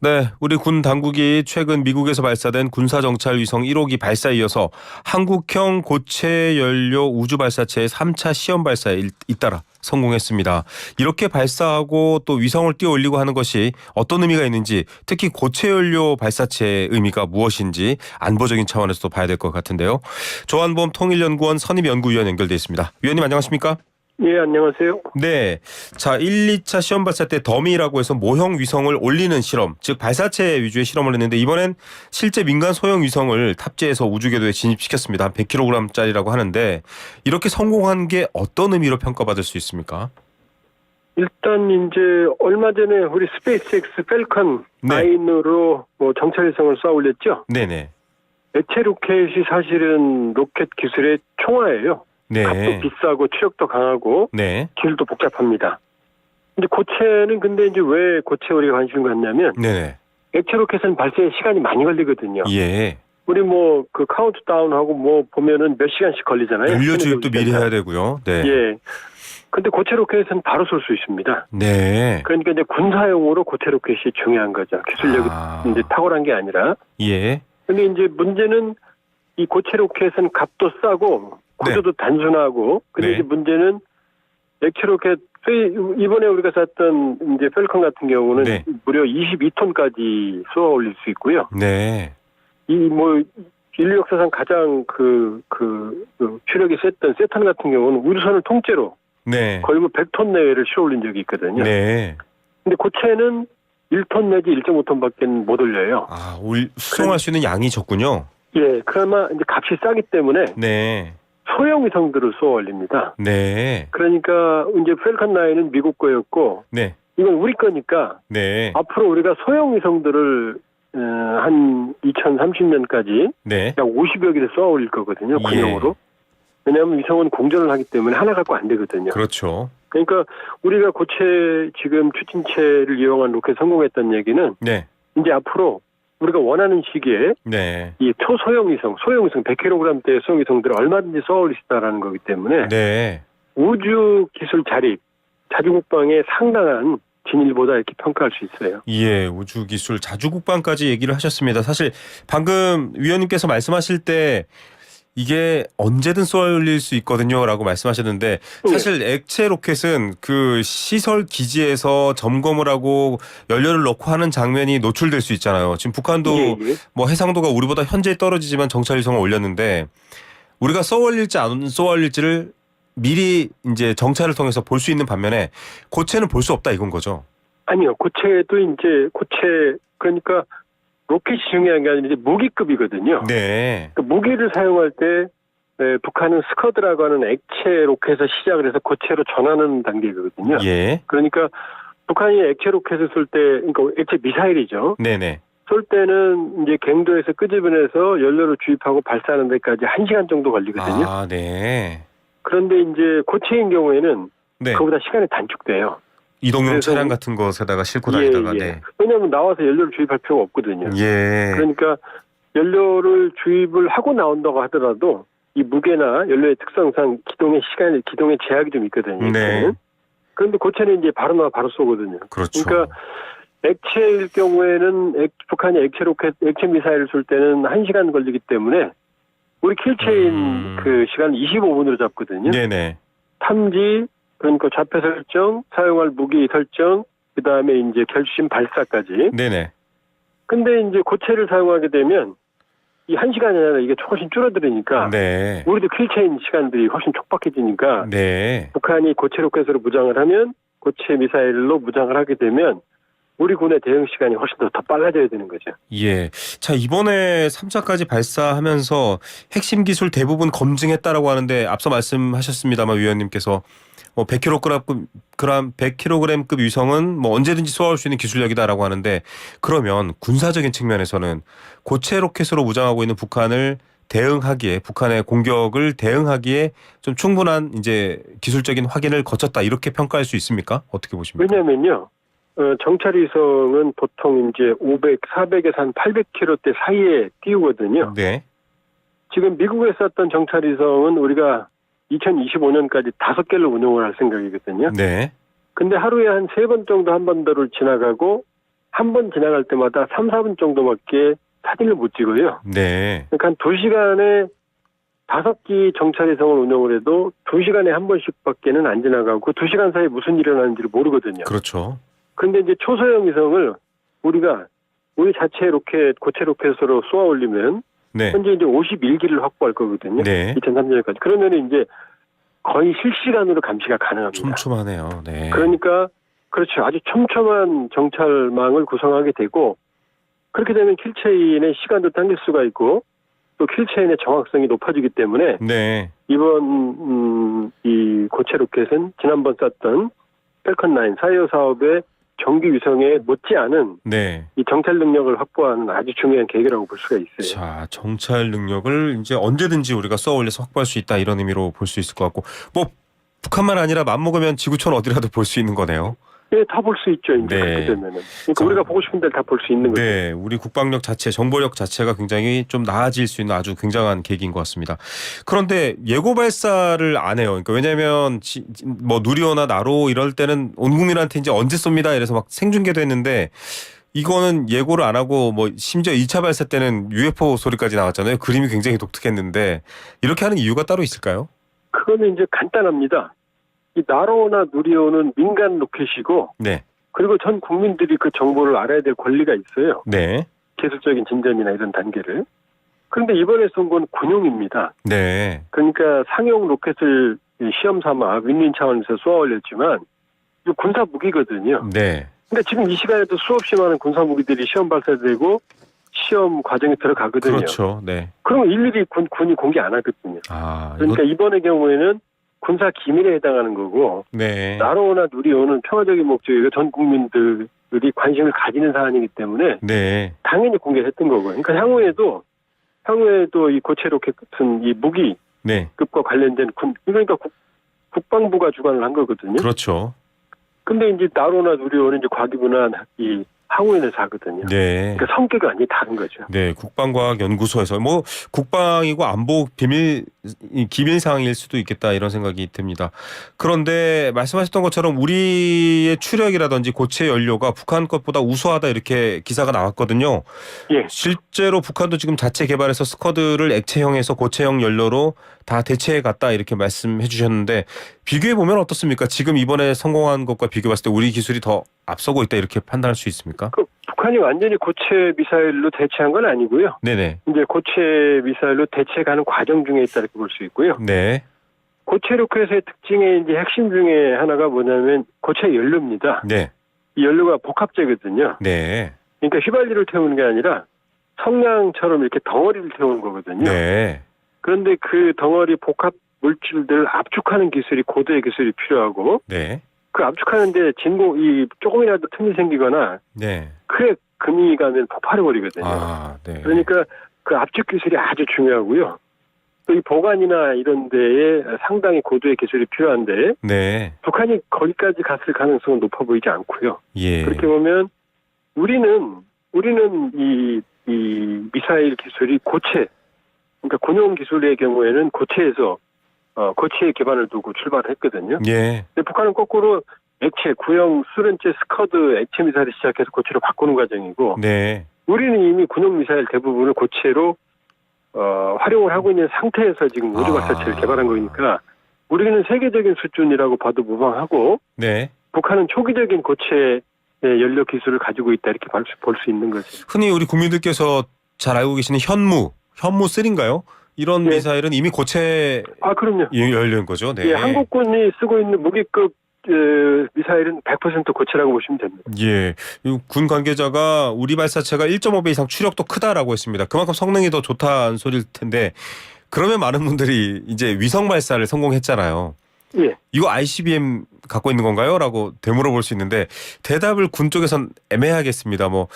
네, 우리 군 당국이 최근 미국에서 발사된 군사정찰 위성 1호기 발사에 이어서 한국형 고체 연료 우주 발사체의 3차 시험 발사에 잇따라 성공했습니다. 이렇게 발사하고 또 위성을 띄워 올리고 하는 것이 어떤 의미가 있는지, 특히 고체 연료 발사체의 의미가 무엇인지 안보적인 차원에서도 봐야 될 것 같은데요. 조한범 통일연구원 선임연구위원 연결돼 있습니다. 위원님 안녕하십니까? 예, 안녕하세요. 네. 자, 1, 2차 시험 발사 때 더미라고 해서 모형 위성을 올리는 실험, 즉 발사체 위주의 실험을 했는데 이번엔 실제 민간 소형 위성을 탑재해서 우주궤도에 진입시켰습니다. 한 100kg짜리라고 하는데 이렇게 성공한 게 어떤 의미로 평가받을 수 있습니까? 일단 이제 얼마 전에 우리 스페이스X 펠컨 9으로 정찰 위성을 쏘아 올렸죠. 네네. 액체 로켓이 사실은 로켓 기술의 총화예요. 네. 값도 비싸고 추력도 강하고 네. 기술도 복잡합니다. 근데 고체는 근데 이제 왜 고체 우리가 관심을 갖냐면 네네. 액체 로켓은 발사에 시간이 많이 걸리거든요. 예. 우리 그 카운트다운하고 보면은 몇 시간씩 걸리잖아요. 연료 주입도 미리 해야 되고요. 네. 예. 근데 고체 로켓은 바로 쏠 수 있습니다. 네. 그러니까 이제 군사용으로 고체 로켓이 중요한 거죠. 기술력이 이제 탁월한 게 아니라. 예. 근데 이제 문제는 이 고체 로켓은 값도 싸고 구조도 단순하고. 근데 이제 문제는 액체 로켓 이번에 우리가 쐈던 이제 펠컨 같은 경우는 무려 22톤까지 쏘아 올릴 수 있고요. 네. 인류 역사상 가장 추력이 셌던 세탄 같은 경우는 우주선을 통째로 거의 100톤 내외를 실어 올린 적이 있거든요. 네. 근데 고체는 1톤 내지 1.5톤밖에 못 올려요. 아, 수송할 수 있는 양이 적군요. 예, 그나마 이제 값이 싸기 때문에 소형 위성들을 쏘아 올립니다. 네. 그러니까 이제 펠컨 9은 미국 거였고, 이건 우리 거니까 앞으로 우리가 소형 위성들을 한 2030년까지 약 50여 개를 쏘아 올릴 거거든요. 군용으로. 왜냐하면 위성은 공전을 하기 때문에 하나 갖고 안 되거든요. 그렇죠. 그러니까 우리가 고체 지금 추진체를 이용한 로켓 성공했다는 얘기는 이제 앞으로 우리가 원하는 시기에 이 초소형 위성, 100kg대 소형 위성들을 얼마든지 쏘아 올릴 수 있다는 거기 때문에 우주 기술 자립, 자주국방에 상당한 진일보다 이렇게 평가할 수 있어요. 예, 우주 기술 자주국방까지 얘기를 하셨습니다. 사실 방금 위원님께서 말씀하실 때 이게 언제든 쏘아 올릴 수 있거든요라고 말씀하셨는데 사실 액체 로켓은 그 시설 기지에서 점검을 하고 연료를 넣고 하는 장면이 노출될 수 있잖아요. 지금 북한도 해상도가 우리보다 현저히 떨어지지만 정찰 위성을 올렸는데 우리가 쏘아 올릴지 안 쏘아 올릴지를 미리 이제 정찰을 통해서 볼 수 있는 반면에 고체는 볼 수 없다 이건 거죠. 아니요. 고체도 이제 그러니까 로켓이 중요한 게 아니라 이제 무기급이거든요. 그 무기를 사용할 때 북한은 스커드라고 하는 액체 로켓에서 시작을 해서 고체로 전환하는 단계거든요. 그러니까 북한이 액체 로켓을 쏠 때, 그러니까 액체 미사일이죠. 쏠 때는 이제 갱도에서 끄집어내서 연료를 주입하고 발사하는 데까지 1시간 정도 걸리거든요. 그런데 이제 고체인 경우에는 그보다 시간이 단축돼요. 이동용 차량 같은 것에다가 싣고 다니다가 왜냐하면 나와서 연료를 주입할 필요가 없거든요. 그러니까 연료를 주입을 하고 나온다고 하더라도 이 무게나 연료의 특성상 기동의 제약이 좀 있거든요. 그런데 고체는 이제 바로 나와 바로 쏘거든요. 그러니까 액체일 경우에는 북한이 액체 미사일을 쏠 때는 1시간 걸리기 때문에 우리 킬체인 그 시간 25분으로 잡거든요. 탐지, 그러니까 좌표 설정, 사용할 무기 설정, 그 다음에 이제 결심 발사까지. 근데 이제 고체를 사용하게 되면 이 1시간이 아니라 이게 훨씬 줄어들으니까 우리도 킬체인 시간들이 훨씬 촉박해지니까 북한이 고체 로켓으로 무장을 하면 고체 미사일로 무장을 하게 되면 우리 군의 대응 시간이 훨씬 더 빨라져야 되는 거죠. 자, 이번에 3차까지 발사하면서 핵심 기술 대부분 검증했다라고 하는데 앞서 말씀하셨습니다만 위원님께서 100kg급 위성은 언제든지 쏘아올 수 있는 기술력이다라고 하는데 그러면 군사적인 측면에서는 고체 로켓으로 무장하고 있는 북한을 대응하기에 북한의 공격을 대응하기에 좀 충분한 이제 기술적인 확인을 거쳤다 이렇게 평가할 수 있습니까? 어떻게 보십니까? 왜냐면요. 정찰 위성은 보통 이제 500, 400에서 한 800km대 사이에 띄우거든요. 지금 미국에 쐈던 정찰 위성은 우리가 2025년까지 5개를 운용을 할 생각이거든요. 근데 하루에 한 3번 정도 한 번도를 지나가고 한 번 지나갈 때마다 3, 4분 정도밖에 사진을 못 찍어요. 네. 그러니까 한 2시간에 5기 정찰위성을 운영을 해도 2시간에 한 번씩밖에는 안 지나가고 그 2시간 사이에 무슨 일이 일어나는지를 모르거든요. 그렇죠. 그런데 이제 초소형 위성을 우리가 우리 자체 로켓, 고체 로켓으로 쏘아 올리면 네. 현재 이제 51기를 확보할 거거든요. 네. 2030년까지. 그러면 이제 거의 실시간으로 감시가 가능합니다. 촘촘하네요. 네. 그러니까 그렇죠. 아주 촘촘한 정찰망을 구성하게 되고 그렇게 되면 킬체인의 시간도 당길 수가 있고 또 킬체인의 정확성이 높아지기 때문에 네. 이번 이 고체 로켓은 지난번 쐈던 펠컨9 사이어 사업의 정규 위성에 못지않은 네. 이 정찰 능력을 확보하는 아주 중요한 계기라고 볼 수가 있어요. 자, 정찰 능력을 이제 언제든지 우리가 쏘아 올려서 확보할 수 있다 이런 의미로 볼 수 있을 것 같고 뭐 북한만 아니라 맘먹으면 지구촌 어디라도 볼 수 있는 거네요. 네, 다 볼 수 있죠. 이제 네. 그렇게 되면은. 그러니까 우리가 보고 싶은 데를 다 볼 수 있는 거죠. 네, 우리 국방력 자체, 정보력 자체가 굉장히 좀 나아질 수 있는 아주 굉장한 계기인 것 같습니다. 그런데 예고 발사를 안 해요. 그러니까 왜냐하면 뭐 누리호나 나로 이럴 때는 온 국민한테 이제 언제 쏩니다 이래서 막 생중계도 했는데 이거는 예고를 안 하고 뭐 심지어 2차 발사 때는 UFO 소리까지 나왔잖아요. 그림이 굉장히 독특했는데 이렇게 하는 이유가 따로 있을까요? 그거는 이제 간단합니다. 이 나로나 누리호는 민간 로켓이고 네, 그리고 전 국민들이 그 정보를 알아야 될 권리가 있어요. 네, 기술적인 진전이나 이런 단계를. 그런데 이번에 쏜 건 군용입니다. 네, 그러니까 상용 로켓을 시험 삼아 윈윈 차원에서 쏘아 올렸지만 이거 군사 무기거든요. 네. 그러니까 지금 이 시간에도 수없이 많은 군사 무기들이 시험 발사되고 시험 과정에 들어가거든요. 그렇죠. 네. 그러면 일일이 군이 공개 안 하거든요. 아, 그러니까 이번의 경우에는 군사 기밀에 해당하는 거고 네, 나로나 누리호는 평화적인 목적이고 전 국민들이 관심을 가지는 사안이기 때문에 네, 당연히 공개했던 거고요. 그러니까 향후에도 이 고체 로켓 같은 이 무기급과 네. 관련된 그러니까 국방부가 주관을 한 거거든요. 그렇죠. 근데 이제 나로나 누리호는 이제 과기부나 이 항우인에서 하거든요. 네. 그러니까 성격이 완전히 다른 거죠. 네, 국방과학연구소에서 뭐 국방이고 안보 기밀 사항일 수도 있겠다 이런 생각이 듭니다. 그런데 말씀하셨던 것처럼 우리의 추력이라든지 고체 연료가 북한 것보다 우수하다 이렇게 기사가 나왔거든요. 예. 실제로 북한도 지금 자체 개발해서 스커드를 액체형에서 고체형 연료로 다 대체해 갔다 이렇게 말씀해 주셨는데 비교해 보면 어떻습니까? 지금 이번에 성공한 것과 비교해 봤을 때 우리 기술이 더 앞서고 있다 이렇게 판단할 수 있습니까? 북한이 완전히 고체 미사일로 대체한 건 아니고요. 네네. 이제 고체 미사일로 대체가는 과정 중에 있다 이렇게 볼 수 있고요. 네. 고체 로켓의 특징의 이제 핵심 중에 하나가 뭐냐면 고체 연료입니다. 네. 이 연료가 복합제거든요. 네. 그러니까 휘발유를 태우는 게 아니라 성냥처럼 이렇게 덩어리를 태우는 거거든요. 네. 그런데 그 덩어리 복합 물질들을 압축하는 기술이 고도의 기술이 필요하고 네. 그 압축하는데 이 조금이라도 틈이 생기거나 네. 크랙 금이 가면 폭발해 버리거든요. 아, 네. 그러니까 그 압축 기술이 아주 중요하고요. 또 이 보관이나 이런 데에 상당히 고도의 기술이 필요한데 네. 북한이 거기까지 갔을 가능성은 높아 보이지 않고요. 예. 그렇게 보면 우리는 이 미사일 기술이 고체, 그러니까 군용 기술의 경우에는 고체에 기반을 두고 출발을 했거든요. 예. 근데 북한은 거꾸로 액체, 구형, 수련체, 스커드, 액체 미사일을 시작해서 고체로 바꾸는 과정이고, 네. 우리는 이미 군용 미사일 대부분을 고체로 활용을 하고 있는 상태에서 지금 우주 발사체를 개발한 거니까 우리는 세계적인 수준이라고 봐도 무방하고, 네. 북한은 초기적인 고체 연료 기술을 가지고 있다 이렇게 볼 수 있는 거죠. 흔히 우리 국민들께서 잘 알고 계시는 현무 3인가요? 이런 네. 미사일은 이미 고체 그럼요. 연료인 거죠. 네. 예, 한국군이 쓰고 있는 무기급 미사일은 100% 고체라고 보시면 됩니다. 예. 군 관계자가 우리 발사체가 1.5배 이상 추력도 크다라고 했습니다. 그만큼 성능이 더 좋다는 소리일 텐데 그러면 많은 분들이 이제 위성 발사를 성공했잖아요. 예. 이거 ICBM 갖고 있는 건가요? 라고 되물어볼 수 있는데 대답을 군 쪽에선 애매하겠습니다. 뭐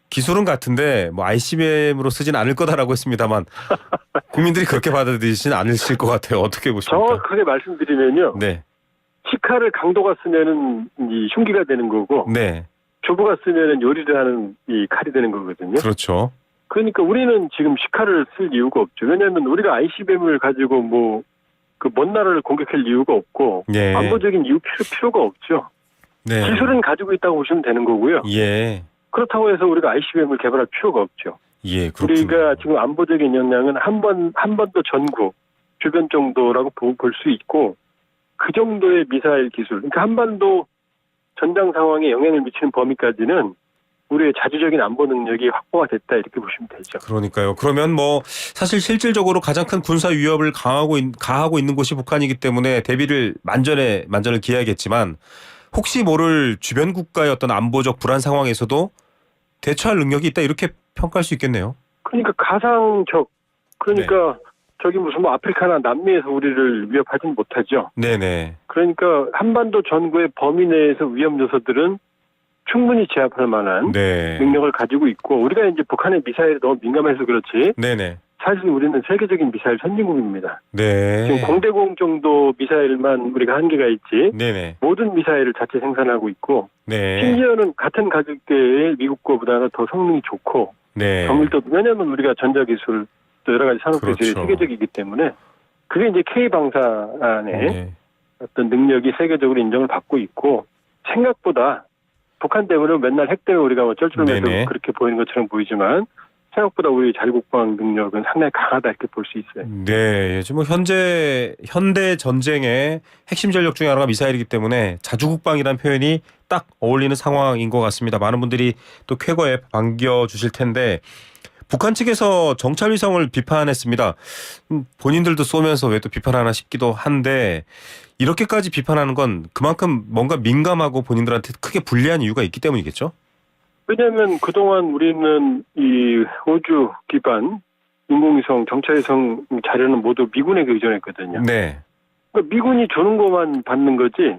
기술은 같은데 뭐 ICBM으로 쓰진 않을 거다라고 했습니다만 국민들이 그렇게 받아들이지는 않으실 것 같아요. 어떻게 보십니까? 정확하게 말씀드리면요. 네. 시카를 강도가 쓰면은 이 흉기가 되는 거고, 네. 조부가 쓰면은 요리를 하는 이 칼이 되는 거거든요. 그렇죠. 그러니까 우리는 지금 시카를 쓸 이유가 없죠. 왜냐하면 우리가 ICBM을 가지고 뭐 그 먼 나라를 공격할 이유가 없고, 예. 안보적인 필요가 없죠. 네. 기술은 가지고 있다고 보시면 되는 거고요. 예. 그렇다고 해서 우리가 ICBM을 개발할 필요가 없죠. 예, 그렇군요. 우리가 지금 안보적인 역량은 한 번도 전구 주변 정도라고 볼 수 있고 그 정도의 미사일 기술, 그러니까 한반도 전장 상황에 영향을 미치는 범위까지는 우리의 자주적인 안보 능력이 확보가 됐다 이렇게 보시면 되죠. 그러니까요. 그러면 뭐 사실 실질적으로 가장 큰 군사 위협을 가하고 있는 곳이 북한이기 때문에 대비를 만전을 기해야겠지만 혹시 모를 주변 국가의 어떤 안보적 불안 상황에서도 대처할 능력이 있다 이렇게 평가할 수 있겠네요. 그러니까 가상적, 그러니까 저기 무슨 뭐 아프리카나 남미에서 우리를 위협하진 못하죠. 네네. 그러니까 한반도 전구의 범위 내에서 위협 요소들은 충분히 제압할 만한 능력을 가지고 있고 우리가 이제 북한의 미사일에 너무 민감해서 그렇지. 네네. 사실 우리는 세계적인 미사일 선진국입니다. 네. 지금 공대공 정도 미사일만 우리가 한계가 있지. 네네. 모든 미사일을 자체 생산하고 있고. 네. 심지어는 같은 가격대의 미국 거보다는 더 성능이 좋고. 네. 정밀도도 왜냐하면 우리가 전자기술 또 여러 가지 산업 기술이 그렇죠. 세계적이기 때문에 그게 이제 K 방사안의 어떤 능력이 세계적으로 인정을 받고 있고 생각보다 북한 때문에 맨날 핵 때문에 우리가 뭐 쩔쩔매서 그렇게 보이는 것처럼 보이지만 생각보다 우리 자유국방 능력은 상당히 강하다 이렇게 볼 수 있어요. 네, 지금 뭐 현재 현대 전쟁의 핵심 전력 중에 하나가 미사일이기 때문에 자주국방이라는 표현이 딱 어울리는 상황인 것 같습니다. 많은 분들이 또 쾌거에 반겨주실 텐데 북한 측에서 정찰위성을 비판했습니다. 본인들도 쏘면서 왜 또 비판하나 싶기도 한데 이렇게까지 비판하는 건 그만큼 뭔가 민감하고 본인들한테 크게 불리한 이유가 있기 때문이겠죠? 왜냐하면 그동안 우리는 이 우주 기반 인공위성, 정찰위성 자료는 모두 미군에게 의존했거든요. 네. 그러니까 미군이 주는 것만 받는 거지.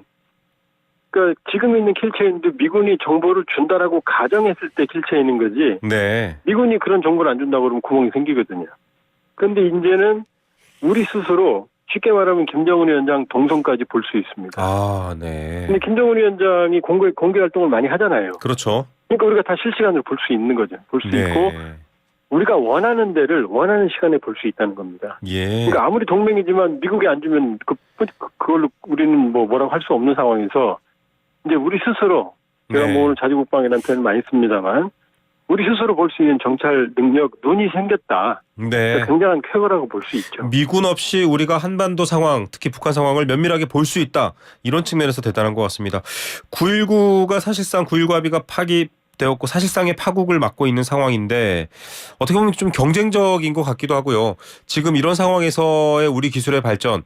그러니까 지금 있는 킬체인도 미군이 정보를 준다라고 가정했을 때 킬체인인 거지. 네. 미군이 그런 정보를 안 준다고 그러면 구멍이 생기거든요. 그런데 이제는 우리 스스로 쉽게 말하면 김정은 위원장 동선까지 볼 수 있습니다. 아, 네. 근데 김정은 위원장이 공개 활동을 많이 하잖아요. 그렇죠. 그러니까 우리가 다 실시간으로 볼 수 있는 거죠. 볼 수 네. 있고 우리가 원하는 데를 원하는 시간에 볼 수 있다는 겁니다. 예. 그러니까 아무리 동맹이지만 미국이 안 주면 그걸로 우리는 뭐라고 할 수 없는 상황에서 이제 우리 스스로 제가 뭐 오늘 자주국방이라는 표현을 많이 씁니다만 우리 스스로 볼 수 있는 정찰 능력 눈이 생겼다. 네. 그러니까 굉장한 쾌거라고 볼 수 있죠. 미군 없이 우리가 한반도 상황, 특히 북한 상황을 면밀하게 볼 수 있다. 이런 측면에서 대단한 것 같습니다. 9.19가 사실상 9.19 합의가 파기되었고 사실상의 파국을 맞고 있는 상황인데 어떻게 보면 좀 경쟁적인 것 같기도 하고요. 지금 이런 상황에서의 우리 기술의 발전,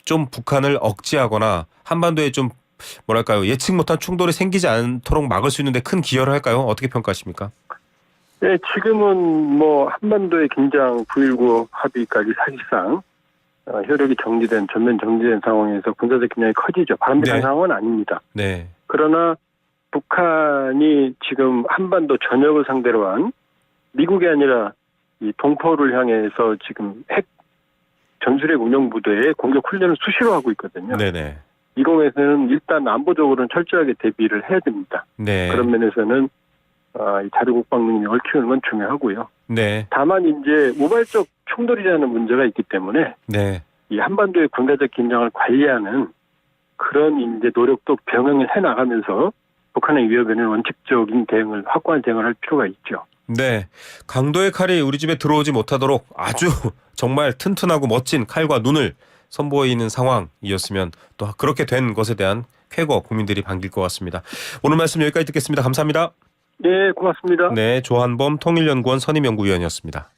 좀 북한을 억제하거나 한반도에 좀 뭐랄까요, 예측 못한 충돌이 생기지 않도록 막을 수 있는데 큰 기여를 할까요? 어떻게 평가하십니까? 네, 지금은 뭐 한반도의 긴장 9.19 합의까지 사실상 효력이 전면 정지된 상황에서 군사적 긴장이 커지죠. 바람직한 상황은 아닙니다. 네. 그러나 북한이 지금 한반도 전역을 상대로 한 미국이 아니라 이 동포를 향해서 지금 핵 전술핵 운영 부대의 공격 훈련을 수시로 하고 있거든요. 네네. 이공에서는 일단 안보적으로는 철저하게 대비를 해야 됩니다. 네. 그런 면에서는 이 자주국방 능력을 키우는 건 중요하고요. 네. 다만 이제 우발적 충돌이라는 문제가 있기 때문에 이 한반도의 군사적 긴장을 관리하는 그런 이제 노력도 병행을 해 나가면서 북한의 위협에는 원칙적인 대응을 확고한 대응을 할 필요가 있죠. 네. 강도의 칼이 우리 집에 들어오지 못하도록 아주 정말 튼튼하고 멋진 칼과 눈을 선보이는 상황이었으면 또 그렇게 된 것에 대한 쾌거 국민들이 반길 것 같습니다. 오늘 말씀 여기까지 듣겠습니다. 감사합니다. 네, 고맙습니다. 네, 조한범 통일연구원 선임연구위원이었습니다.